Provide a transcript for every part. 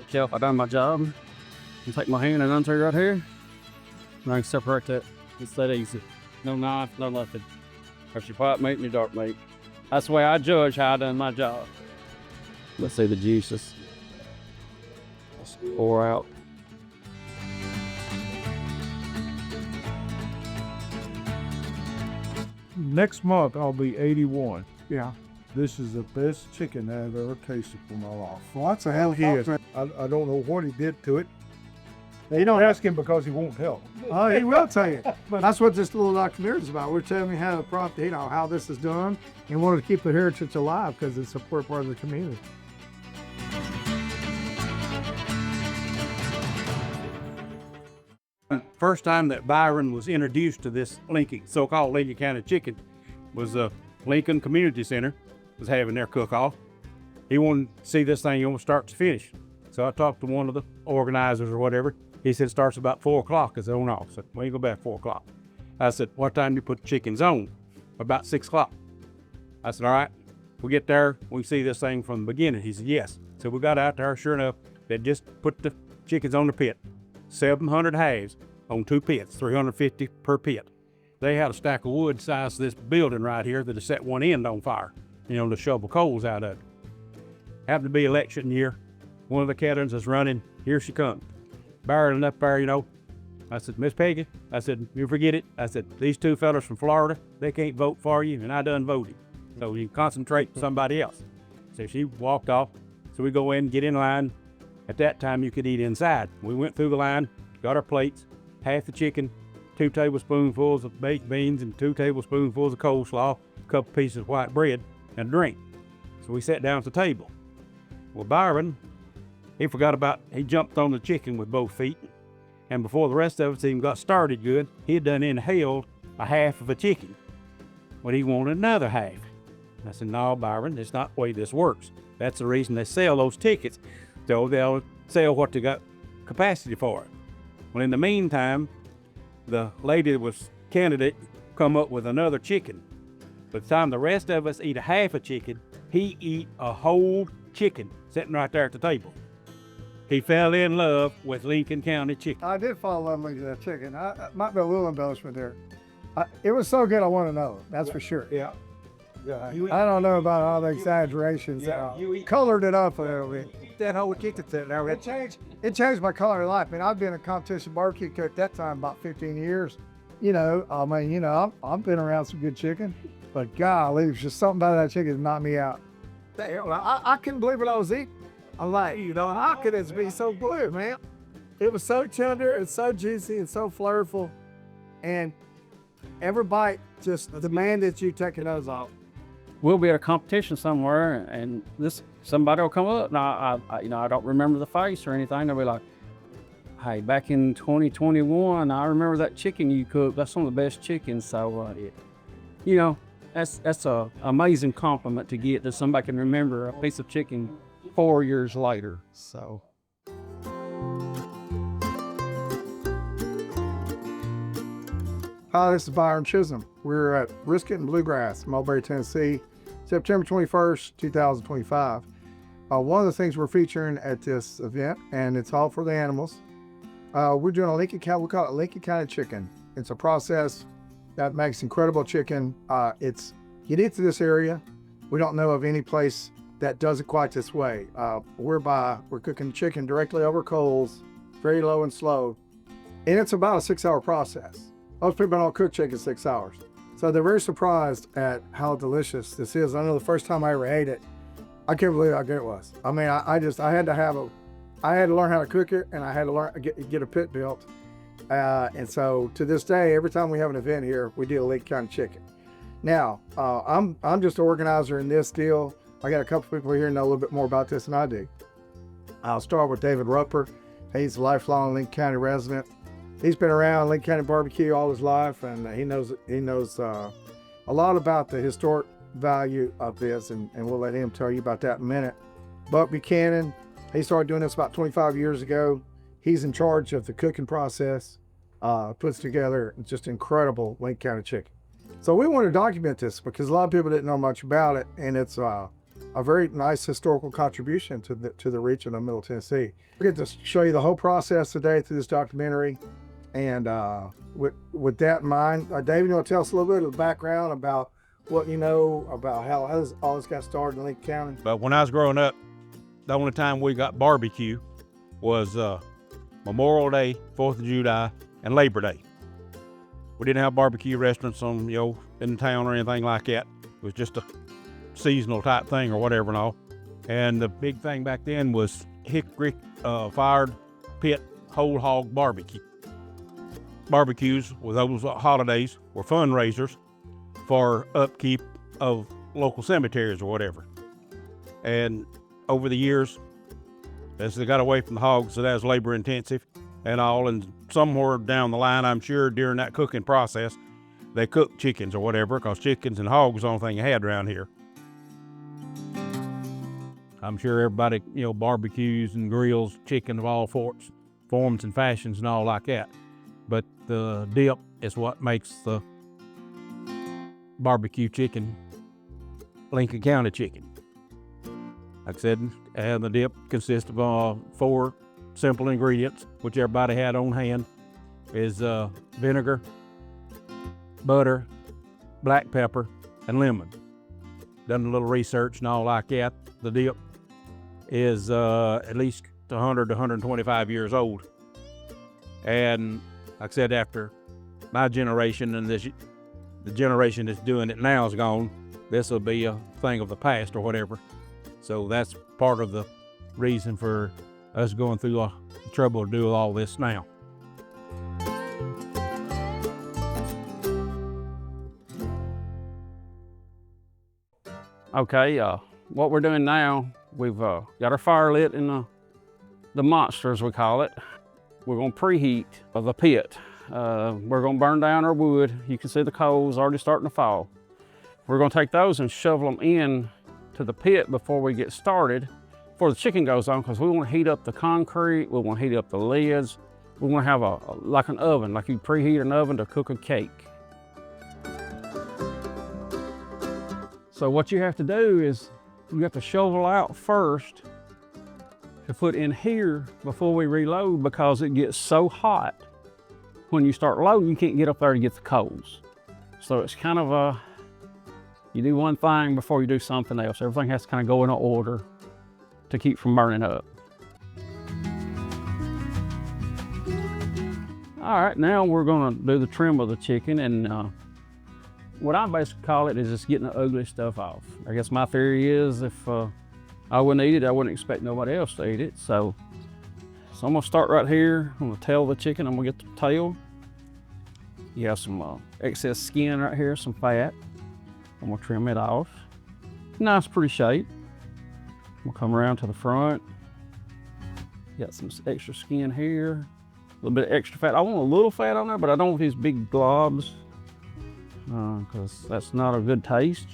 shelf. I done my job. You take my hand and unscrew right here, and I can separate that. It's that easy. No knife, no nothing. There's your white meat and your dark meat. That's the way I judge how I done my job. Let's see the juices. Let's pour out. Next month, I'll be 81. Yeah. This is the best chicken I've ever tasted for my life. Well, that's a hell of a I don't know what he did to it. You don't ask him because he won't tell. Oh, he will tell you. But that's what this little documentary is about. We're telling you how how this is done, and wanted to keep the heritage alive because it's a important part of the community. First time that Byron was introduced to this so-called Lincoln County chicken was the Lincoln Community Center was having their cook-off. He wanted to see this thing almost start to finish. So I talked to one of the organizers or whatever. He said it starts about 4 o'clock as on off. I said, well, you go back 4 o'clock. I said, what time do you put the chickens on? About 6 o'clock. I said, all right, we get there, we see this thing from the beginning. He said, yes. So we got out there, sure enough, they just put the chickens on the pit. 700 halves on 2 pits, 350 per pit. They had a stack of wood size of this building right here that had set one end on fire, to shovel coals out of it. Happened to be election year. One of the Caterans is running. Here she comes. Barreling up there, I said, Miss Peggy, I said, you forget it. I said, these 2 fellas from Florida, they can't vote for you, and I done voted. So you can concentrate on somebody else. So she walked off. So we go in, get in line. At that time, you could eat inside. We went through the line, got our plates, half the chicken, 2 tablespoonfuls of baked beans, and 2 tablespoonfuls of coleslaw, a couple pieces of white bread, and a drink. So we sat down at the table. Well, Byron, he jumped on the chicken with both feet. And before the rest of us even got started good, he had done inhaled a half of a chicken. But he wanted another half. And I said, no, Byron, that's not the way this works. That's the reason they sell those tickets. So they'll sell what they got capacity for it. Well, in the meantime, the lady that was candidate come up with another chicken. By the time the rest of us eat a half a chicken, he eat a whole chicken sitting right there at the table. He fell in love with Lincoln County chicken. I did fall in love with that chicken. I might be a little embellishment there. It was so good, I want to know. That's for sure. Yeah. I don't know about all the exaggerations. Colored it up a little bit. That whole chicken sitting there. It changed my color of life. I've been a competition barbecue cook that time about 15 years. I've been around some good chicken, but golly, there's just something about that chicken that knocked me out. I couldn't believe what I was eating. I'm like, how could it be so good, man? It was so tender and so juicy and so flavorful, and every bite just demanded you take your nose off. We'll be at a competition somewhere, and somebody will come up. Now, I don't remember the face or anything. They'll be like, hey, back in 2021, I remember that chicken you cooked. That's one of the best chickens. So, that's an amazing compliment to get that somebody can remember a piece of chicken 4 years later. So. Hi, this is Byron Chism. We're at Brisket and Bluegrass, Mulberry, Tennessee, September 21st, 2025. One of the things we're featuring at this event, and it's all for the animals, we're doing we call it Lincoln County chicken. It's a process that makes incredible chicken. You get to this area, we don't know of any place that does it quite this way. We're cooking chicken directly over coals, very low and slow, and it's about a 6-hour process. Most people don't cook chicken 6 hours. So they're very surprised at how delicious this is. I know the first time I ever ate it, I can't believe how good it was. I mean, I had to learn how to cook it, and I had to get a pit built. And so to this day, every time we have an event here, we do a Lincoln County chicken. Now, I'm just an organizer in this deal. I got a couple people here who know a little bit more about this than I do. I'll start with David Rupper. He's a lifelong Lincoln County resident. He's been around Lincoln County barbecue all his life, and he knows a lot about the historic value of this, and we'll let him tell you about that in a minute. Buck Buchanan, he started doing this about 25 years ago. He's in charge of the cooking process, puts together just incredible Lincoln County chicken. So we want to document this because a lot of people didn't know much about it, and it's a very nice historical contribution to the region of Middle Tennessee. We get to show you the whole process today through this documentary. And with that in mind, David, you want to tell us a little bit of the background about what you know about how all this got started in Lincoln County? But when I was growing up, the only time we got barbecue was Memorial Day, 4th of July, and Labor Day. We didn't have barbecue restaurants on, in town or anything like that. It was just a seasonal type thing or whatever and all. And the big thing back then was hickory fired pit whole hog barbecue. Barbecues with those holidays were fundraisers for upkeep of local cemeteries or whatever. And over the years, as they got away from the hogs, so that was labor intensive and all, and somewhere down the line, I'm sure during that cooking process, they cooked chickens or whatever, because chickens and hogs was the only thing you had around here. I'm sure everybody, barbecues and grills chicken of all forms and fashions and all like that. But the dip is what makes the barbecue chicken Lincoln County chicken. Like I said, and the dip consists of 4 simple ingredients, which everybody had on hand, is vinegar, butter, black pepper, and lemon. Done a little research and all like that. The dip is at least 100 to 125 years old. And like I said, after my generation and the generation that's doing it now is gone, this will be a thing of the past or whatever. So that's part of the reason for us going through the trouble to do all this now. Okay, what we're doing now, we've got our fire lit in the monster, as we call it. We're gonna preheat the pit. We're gonna burn down our wood. You can see the coals already starting to fall. We're gonna take those and shovel them in to the pit before we get started, before the chicken goes on, because we want to heat up the concrete, we want to heat up the lids, we want to have like an oven, like you preheat an oven to cook a cake. So what you have to do is you have to shovel out first to put in here before we reload, because it gets so hot when you start loading, you can't get up there to get the coals. So it's kind of you do one thing before you do something else. Everything has to kind of go in order to keep from burning up. All right, now we're gonna do the trim of the chicken, and what I basically call it is just getting the ugly stuff off. I guess my theory is if I wouldn't eat it, I wouldn't expect nobody else to eat it. So I'm gonna start right here on the tail of the chicken. I'm gonna get the tail. You have some excess skin right here, some fat. I'm gonna trim it off. Nice, pretty shape. We'll come around to the front. Got some extra skin here. A little bit of extra fat. I want a little fat on there, but I don't want these big globs, because that's not a good taste.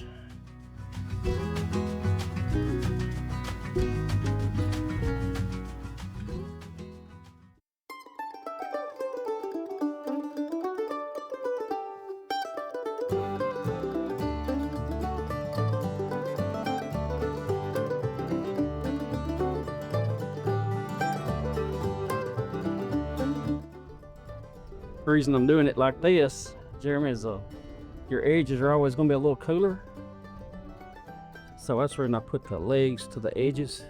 The reason I'm doing it like this, Jeremy, is your edges are always going to be a little cooler. So that's where I put the legs to the edges.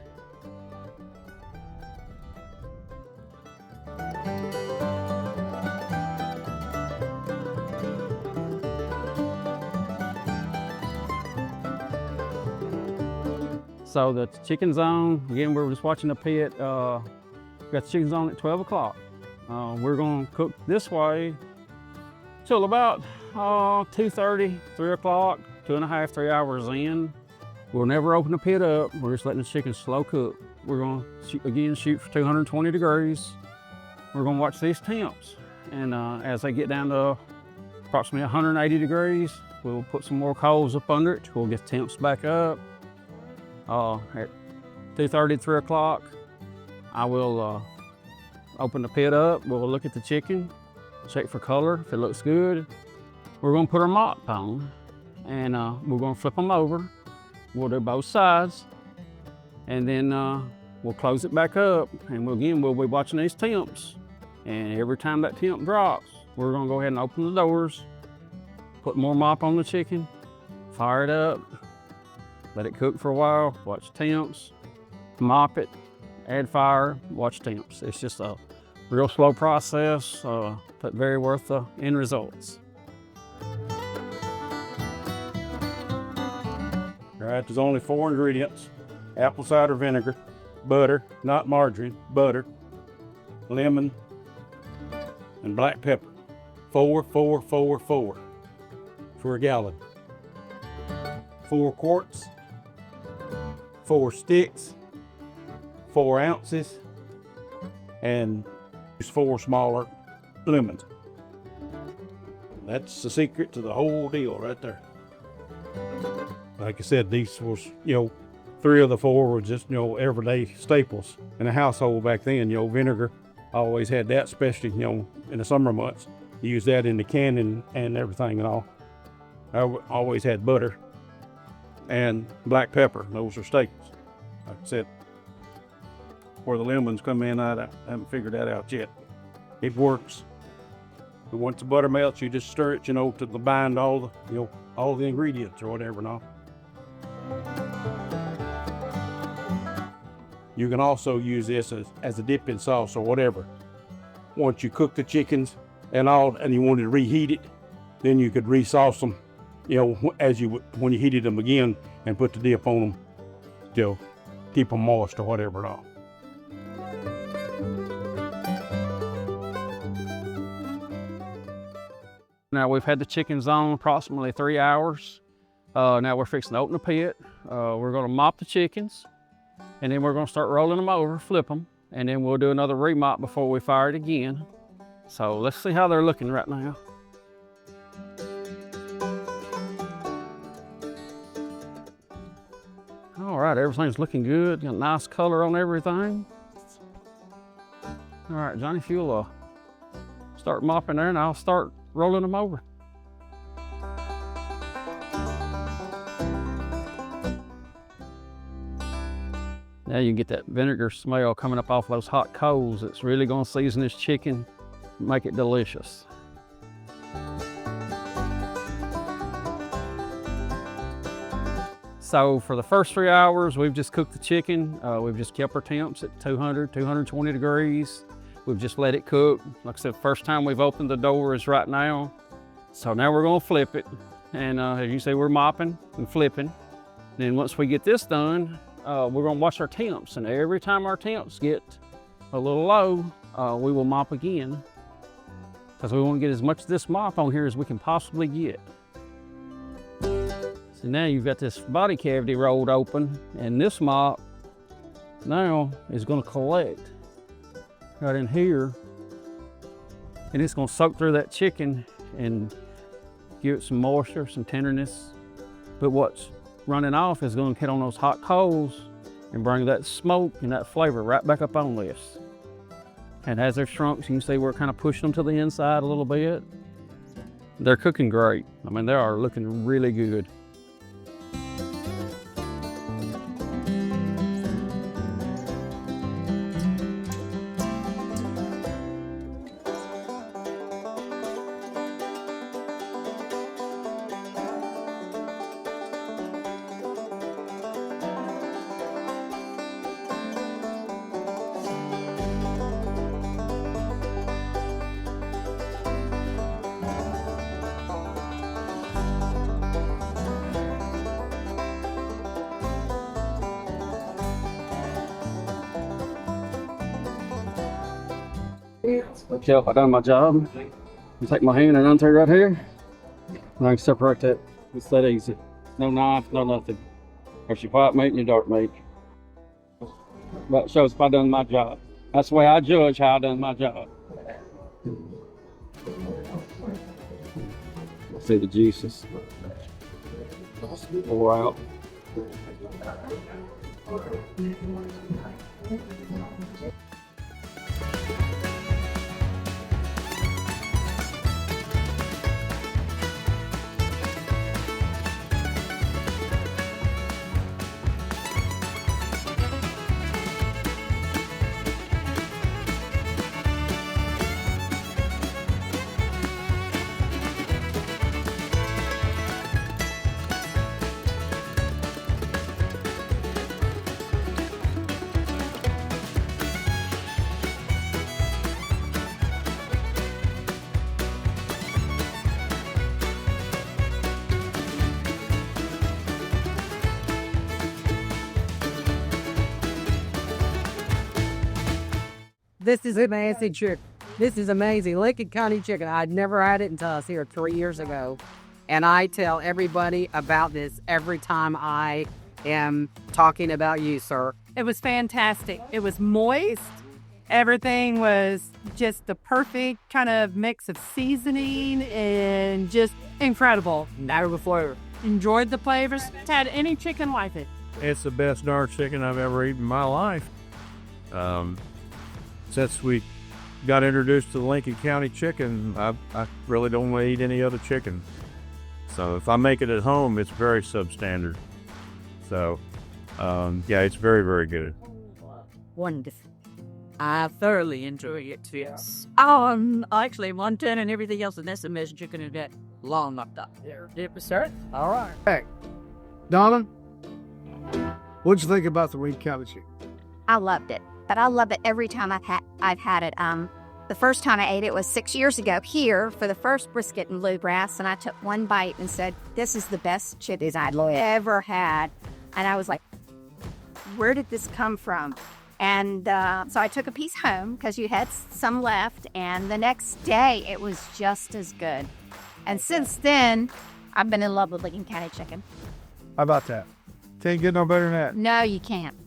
So the chicken's on. Again, we were just watching the pit. Got the chickens on at 12 o'clock. We're gonna cook this way till about 2:30, 3 o'clock, 2.5, 3 hours in. We'll never open the pit up. We're just letting the chicken slow cook. We're gonna shoot for 220 degrees. We're gonna watch these temps. And as they get down to approximately 180 degrees, we'll put some more coals up under it. We'll get the temps back up. At 2:30, 3 o'clock, I will open the pit up. We'll look at the chicken, check for color. If it looks good, we're gonna put our mop on, and we're gonna flip them over. We'll do both sides, and then we'll close it back up, and we'll be watching these temps. And every time that temp drops, we're gonna go ahead and open the doors, put more mop on the chicken, fire it up, let it cook for a while, watch temps, mop it, add fire, watch temps. It's just a real slow process, but very worth the end results. All right, there's only 4 ingredients: apple cider vinegar, butter, not margarine, butter, lemon, and black pepper. 4 for a gallon. 4 quarts, 4 sticks, 4 ounces, and 4 smaller lemons. That's the secret to the whole deal right there. Like I said, these was, 3 of the 4 were just, everyday staples in the household back then. Vinegar, I always had that, especially, in the summer months. Use that in the canning and everything and all. I always had butter and black pepper. Those are staples. Like I said, where the lemons come in, I haven't figured that out yet. It works. But once the butter melts, you just stir it, to bind all the ingredients or whatever and all. You can also use this as a dipping sauce or whatever. Once you cook the chickens and you wanted to reheat it, then you could resauce them, when you heated them again and put the dip on them, keep them moist or whatever and all. Now we've had the chickens on approximately 3 hours. Now we're fixing to open the pit. We're gonna mop the chickens, and then we're gonna start rolling them over, flip them, and then we'll do another remop before we fire it again. So let's see how they're looking right now. All right, everything's looking good. Got a nice color on everything. All right, Johnny, if you'll start mopping there, and I'll start rolling them over. Now you can get that vinegar smell coming up off those hot coals. It's really gonna season this chicken, make it delicious. So for the first 3 hours, we've just cooked the chicken. We've just kept our temps at 200, 220 degrees. We've just let it cook. Like I said, first time we've opened the door is right now. So now we're gonna flip it. And as you see, we're mopping and flipping. Then once we get this done, we're gonna watch our temps. And every time our temps get a little low, we will mop again. Because we want to get as much of this mop on here as we can possibly get. So now you've got this body cavity rolled open, and this mop now is gonna collect right in here, and it's gonna soak through that chicken and give it some moisture, some tenderness. But what's running off is gonna hit on those hot coals and bring that smoke and that flavor right back up on this. And as they're shrunk, you can see we're kind of pushing them to the inside a little bit. They're cooking great. I mean, they are looking really good. Yep, I done my job. You take my hand and run through right here, and I can separate that. It's that easy. No knife, no nothing. There's your white meat and your dark meat. That shows if I done my job. That's the way I judge how I done my job. See the juices pour out. This is amazing chicken. This is amazing. Lincoln County chicken. I'd never had it until I was here 3 years ago. And I tell everybody about this every time I am talking about you, sir. It was fantastic. It was moist. Everything was just the perfect kind of mix of seasoning and just incredible. Never flavor. Enjoyed the flavors. Had any chicken like it. It's the best darn chicken I've ever eaten in my life. Since we got introduced to the Lincoln County chicken, I really don't want to eat any other chicken. So if I make it at home, it's very substandard. So, yeah, it's very, very good. Wonderful. I thoroughly enjoy it, yes. Actually, Montana and everything else, and that's amazing chicken and that long knocked up there. It was sir. All right. Hey, Donna, what'd you think about the Lincoln County chicken? I loved it, but I love it every time I've had it. The first time I ate it was 6 years ago here for the first brisket in bluegrass, and I took one bite and said, "This is the best chicken I'd ever had," and I was like, "Where did this come from?" And so I took a piece home because you had some left, and the next day it was just as good. And since then, I've been in love with Lincoln County chicken. How about that? Can't get no better than that. No, you can't.